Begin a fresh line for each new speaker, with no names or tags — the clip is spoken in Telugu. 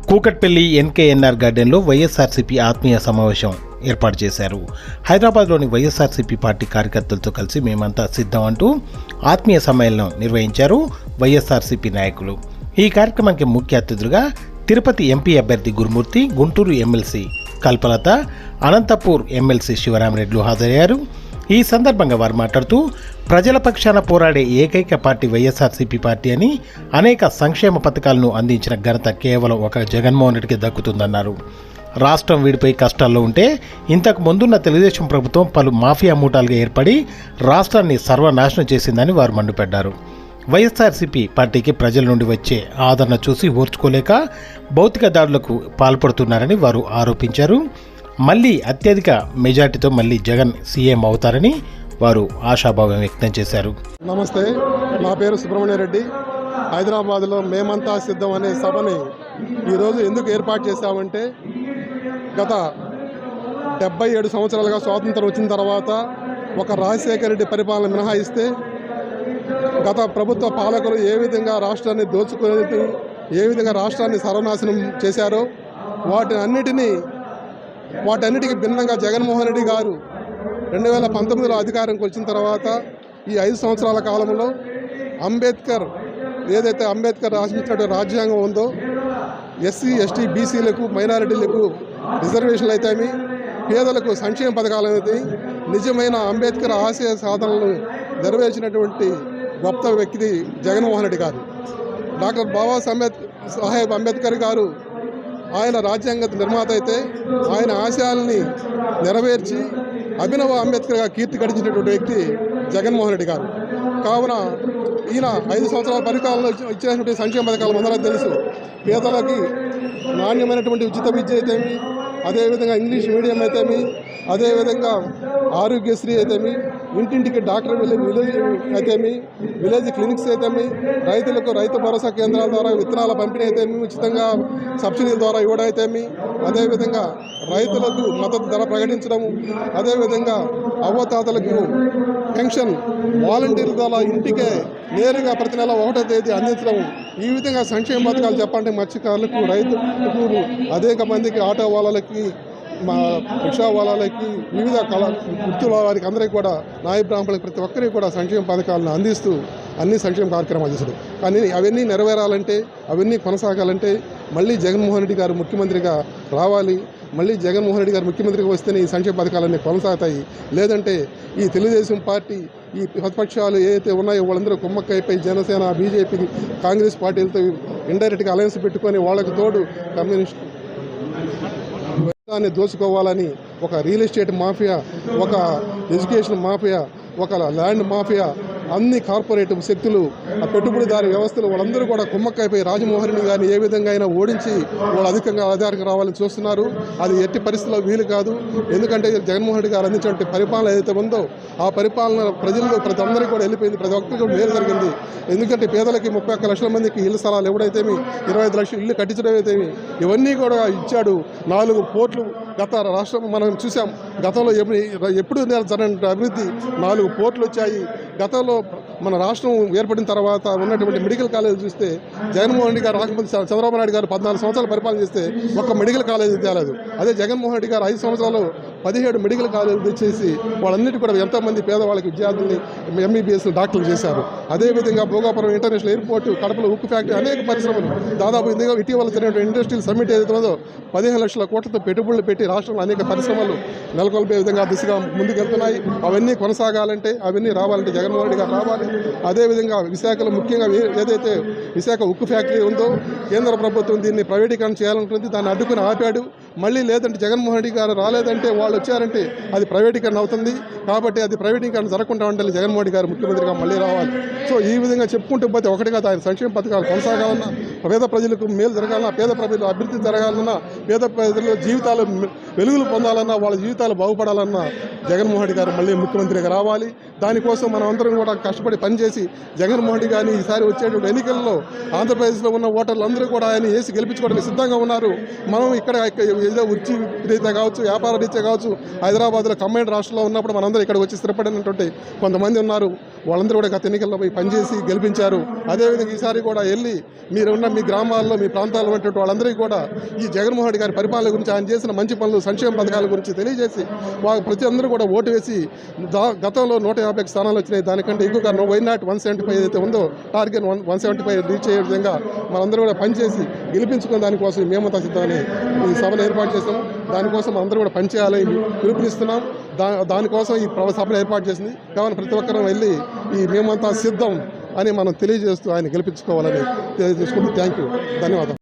కూకట్పల్లి ఎన్కేఎన్ఆర్ గార్డెన్లో వైఎస్ఆర్సీపీ ఆత్మీయ సమావేశం ఏర్పాటు చేశారు. హైదరాబాద్లోని వైఎస్ఆర్సీపీ పార్టీ కార్యకర్తలతో కలిసి మేమంతా సిద్ధం అంటూ ఆత్మీయ సమ్మేళనం నిర్వహించారు వైఎస్ఆర్సీపీ నాయకులు. ఈ కార్యక్రమానికి ముఖ్య అతిథులుగా తిరుపతి ఎంపీ అభ్యర్థి గురుమూర్తి, గుంటూరు ఎమ్మెల్సీ కల్పలత, అనంతపూర్ ఎమ్మెల్సీ శివరామరెడ్లు హాజరయ్యారు. ఈ సందర్భంగా వారు మాట్లాడుతూ ప్రజల పక్షాన పోరాడే ఏకైక పార్టీ వైఎస్ఆర్సీపీ పార్టీ అని, అనేక సంక్షేమ పథకాలను అందించిన ఘనత కేవలం ఒక జగన్మోహన్ రెడ్డికి దక్కుతుందన్నారు. రాష్ట్రం వీడిపై కష్టాల్లో ఉంటే ఇంతకు ముందున్న తెలుగుదేశం ప్రభుత్వం పలు మాఫియా మూటాలుగా ఏర్పడి రాష్ట్రాన్ని సర్వనాశనం చేసిందని వారు మండిపడ్డారు. వైఎస్ఆర్సీపీ పార్టీకి ప్రజల నుండి వచ్చే ఆదరణ చూసి ఓర్చుకోలేక భౌతిక దాడులకు పాల్పడుతున్నారని వారు ఆరోపించారు. మళ్ళీ అత్యధిక మెజార్టీతో మళ్ళీ జగన్ సీఎం అవుతారని వారు ఆశాభావం వ్యక్తం చేశారు.
నమస్తే, నా పేరు సుబ్రహ్మణ్యారెడ్డి. హైదరాబాద్లో మేమంతా సిద్ధం అనే సభని ఈరోజు ఎందుకు ఏర్పాటు చేశామంటే, గత 77 సంవత్సరాలుగా స్వాతంత్రం వచ్చిన తర్వాత ఒక రాజశేఖర రెడ్డి పరిపాలన మినహాయిస్తే గత ప్రభుత్వ పాలకులు ఏ విధంగా రాష్ట్రాన్ని దోచుకుని, ఏ విధంగా రాష్ట్రాన్ని సర్వనాశనం చేశారో వాటన్నిటికీ భిన్నంగా జగన్మోహన్ రెడ్డి గారు 2019లో అధికారంకి వచ్చిన తర్వాత ఈ 5 సంవత్సరాల కాలంలో ఏదైతే అంబేద్కర్ రాసినటువంటి రాజ్యాంగం ఉందో, ఎస్సీ, ఎస్టీ, బీసీలకు, మైనారిటీలకు రిజర్వేషన్లు అయితేమి, పేదలకు సంక్షేమ పథకాలు అనేది నిజమైన అంబేద్కర్ ఆశయ సాధనలను నెరవేర్చినటువంటి గొప్ప వ్యక్తి జగన్మోహన్ రెడ్డి గారు. డాక్టర్ బాబాసాహెబ్ అంబేద్కర్ గారు ఆయన రాజ్యాంగ నిర్మాత అయితే ఆయన ఆశయాల్ని నెరవేర్చి అభినవ అంబేద్కర్గా కీర్తి గడించినటువంటి వ్యక్తి జగన్మోహన్ రెడ్డి గారు. కావున ఈయన 5 సంవత్సరాల పరిపాలనలో ఇచ్చినటువంటి సంక్షేమ పథకాలు అందరూ తెలుసు. పేదలకి నాణ్యమైనటువంటి ఉచిత విద్య అయితేమి, అదేవిధంగా ఇంగ్లీష్ మీడియం అయితేమి, అదేవిధంగా ఆరోగ్యశ్రీ అయితేమి, ఇంటింటికి డాక్టర్ విలేజ్ అయితేమి, విలేజ్ క్లినిక్స్ అయితేమి, రైతులకు రైతు భరోసా కేంద్రాల ద్వారా విత్తనాల పంపిణీ అయితేమి, ఉచితంగా సబ్సిడీల ద్వారా ఇవ్వడం అయితేమి, అదేవిధంగా రైతులకు మద్దతు ధర ప్రకటించడము, అదేవిధంగా అవ్వతాతలకు పెన్షన్ వాలంటీర్ల ద్వారా ఇంటికే నేరుగా ప్రతి నెల 1వ తేదీ అందించడం. ఈ విధంగా సంక్షేమ పథకాలు చెప్పండి, మత్స్యకారులకు, రైతులకు, అనేక మందికి, ఆటో వాళ్ళకి, మా రిక్షా వాళ్ళకి, వివిధ వృత్తుల వారికి అందరికీ కూడా, నాయ బ్రాహ్మణులకు ప్రతి ఒక్కరికి కూడా సంక్షేమ పథకాలను అందిస్తూ అన్ని సంక్షేమ కార్యక్రమాలు చేశారు. కానీ అవన్నీ నెరవేరాలంటే, అవన్నీ కొనసాగాలంటే మళ్ళీ జగన్మోహన్ రెడ్డి గారు ముఖ్యమంత్రిగా రావాలి. మళ్ళీ జగన్మోహన్ రెడ్డి గారు ముఖ్యమంత్రిగా వస్తేనే ఈ సంక్షేమ పథకాలన్నీ కొనసాగుతాయి. లేదంటే ఈ తెలుగుదేశం పార్టీ, ఈ ప్రతిపక్షాలు ఏదైతే ఉన్నాయో వాళ్ళందరూ కుమ్మక్కైపోయి జనసేన, బీజేపీ, కాంగ్రెస్ పార్టీలతో ఇండైరెక్ట్గా అలయన్స్ పెట్టుకొని వాళ్ళకి తోడు కమ్యూనిస్ట్ దోచుకోవాలని ఒక రియల్ ఎస్టేట్ మాఫియా, ఒక ఎడ్యుకేషన్ మాఫియా, ఒక ల్యాండ్ మాఫియా, అన్ని కార్పొరేటివ్ శక్తులు, ఆ పెట్టుబడిదారి వ్యవస్థలు వాళ్ళందరూ కూడా కుమ్మక్కైపోయి రాజమోహన్ రెడ్డి గారిని ఏ విధంగా అయినా ఓడించి వాళ్ళు అధికంగా అధికారంగా రావాలని చూస్తున్నారు. అది ఎట్టి పరిస్థితుల్లో వీలు కాదు. ఎందుకంటే జగన్మోహన్ రెడ్డి గారు అందించినటువంటి పరిపాలన ఏదైతే ఉందో ఆ పరిపాలన ప్రజల్లో ప్రతి అందరికీ కూడా వెళ్ళిపోయింది. ప్రతి ఒక్కరికి కూడా మేలు జరిగింది. ఎందుకంటే పేదలకి 31 లక్షల మందికి ఇళ్ల స్థలాలు ఎవడైతేమి, 25 లక్షలు ఇల్లు కట్టించడం అయితేమి, ఇవన్నీ కూడా ఇచ్చాడు. 4 పోర్ట్లు గత రాష్ట్రం మనం చూసాం. గతంలో ఎప్పుడు జరిగిన అభివృద్ధి 4 పోర్ట్లు వచ్చాయి. గతంలో మన రాష్ట్రం ఏర్పడిన తర్వాత ఉన్నటువంటి మెడికల్ కాలేజీలు చూస్తే జగన్మోహన్ రెడ్డి గారు రాకపోతే చంద్రబాబు నాయుడు గారు 14 సంవత్సరాలు పరిపాలన చేస్తే ఒక్క మెడికల్ కాలేజీ తేలేదు. అదే జగన్మోహన్ రెడ్డి గారు 5 సంవత్సరాలు 17 మెడికల్ కాలేజీలు తెచ్చేసి వాళ్ళన్నిటి కూడా ఎంతోమంది పేదవాళ్ళకి విద్యార్థుల్ని ఎంబీబీఎస్ డాక్టర్లు చేశారు. అదేవిధంగా భోగాపురం ఇంటర్నేషనల్ ఎయిర్పోర్టు, కడపలో ఉక్కు ఫ్యాక్టరీ, అనేక పరిశ్రమలు, దాదాపు ఇటీవల జరిగిన ఇండస్ట్రియల్ సమ్మిట్ ఏదైతే ఉందో 15 లక్షల కోట్లతో పెట్టుబడులు పెట్టి రాష్ట్రంలో అనేక పరిశ్రమలు నెలకొల్పే విధంగా దిశగా ముందుకెళ్తున్నాయి. అవన్నీ కొనసాగాలంటే, అవన్నీ రావాలంటే జగన్మోహన్ రెడ్డి గారు రావాలి. అదేవిధంగా విశాఖలో ముఖ్యంగా ఏదైతే విశాఖ ఉక్కు ఫ్యాక్టరీ ఉందో కేంద్ర ప్రభుత్వం దీన్ని ప్రైవేటీకరణ చేయాలనుకుంటుంది. దాన్ని అడ్డుకుని ఆపాడు. మళ్ళీ లేదంటే జగన్మోహన్ రెడ్డి గారు రాలేదంటే, వాళ్ళు వచ్చారంటే అది ప్రైవేటీకరణ అవుతుంది. కాబట్టి అది ప్రైవేటీకరణ జరగకుండా ఉండాలి. జగన్మోహన్ రెడ్డి గారు ముఖ్యమంత్రిగా మళ్ళీ రావాలి. సో ఈ విధంగా చెప్పుకుంటూ పోతే ఒకటి కాదు, ఆయన సంక్షేమ పథకాలు కొనసాగాలన్నా, పేద ప్రజలకు మేలు జరగాలన్నా, పేద ప్రజలు అభివృద్ధి జరగాలన్నా, పేద ప్రజల జీవితాలు వెలుగులు పొందాలన్నా, వాళ్ళ జీవితాలు బాగుపడాలన్నా జగన్మోహన్ రెడ్డి గారు మళ్ళీ ముఖ్యమంత్రిగా రావాలి. దానికోసం మనం అందరం కూడా కష్టపడి పనిచేసి జగన్మోహన్ రెడ్డి గారిని ఈసారి వచ్చేటువంటి ఎన్నికల్లో ఆంధ్రప్రదేశ్లో ఉన్న ఓటర్లు అందరూ కూడా ఆయన వేసి గెలిపించుకోవడానికి సిద్ధంగా ఉన్నారు. మనం ఇక్కడ ఏదో వృత్తి రీత్యా కావచ్చు, వ్యాపార రీత్యా కావచ్చు, హైదరాబాద్లో కంబైన్డ్ రాష్ట్రంలో ఉన్నప్పుడు మనందరూ ఇక్కడ వచ్చి స్థిరపడినటువంటి కొంతమంది ఉన్నారు. వాళ్ళందరూ కూడా గత ఎన్నికల్లో పోయి పనిచేసి గెలిపించారు. అదేవిధంగా ఈసారి కూడా వెళ్ళి మీరున్న మీ గ్రామాల్లో మీ ప్రాంతాల్లో ఉన్నటువంటి వాళ్ళందరికీ కూడా ఈ జగన్మోహన్ రెడ్డి గారి పరిపాలన గురించి ఆయన చేసిన మంచి పనులు సంక్షేమ పథకాల గురించి తెలియజేసి ప్రతి అందరూ కూడా ఓటు వేసి గతంలో 150 స్థానాలు వచ్చినాయి, దానికంటే ఎక్కువగా వైనాట్ 175 ఏదైతే ఉందో టార్గెట్ 175 రీచ్ అయ్యే విధంగా మనందరూ కూడా పనిచేసి గెలిపించుకున్న దానికోసం మేమంతా సిద్ధమని ఈ సభను ఏర్పాటు చేస్తాము. దానికోసం అందరూ కూడా పనిచేయాలని పిలుపునిస్తున్నాం. దానికోసం ఈ సభను ఏర్పాటు చేసింది. కావున ప్రతి ఒక్కరూ వెళ్ళి ఈ మేమంతా సిద్ధం అని మనం తెలియజేస్తూ ఆయన గెలిపించుకోవాలని తెలియజేసుకుంటూ థ్యాంక్ యూ, ధన్యవాదాలు.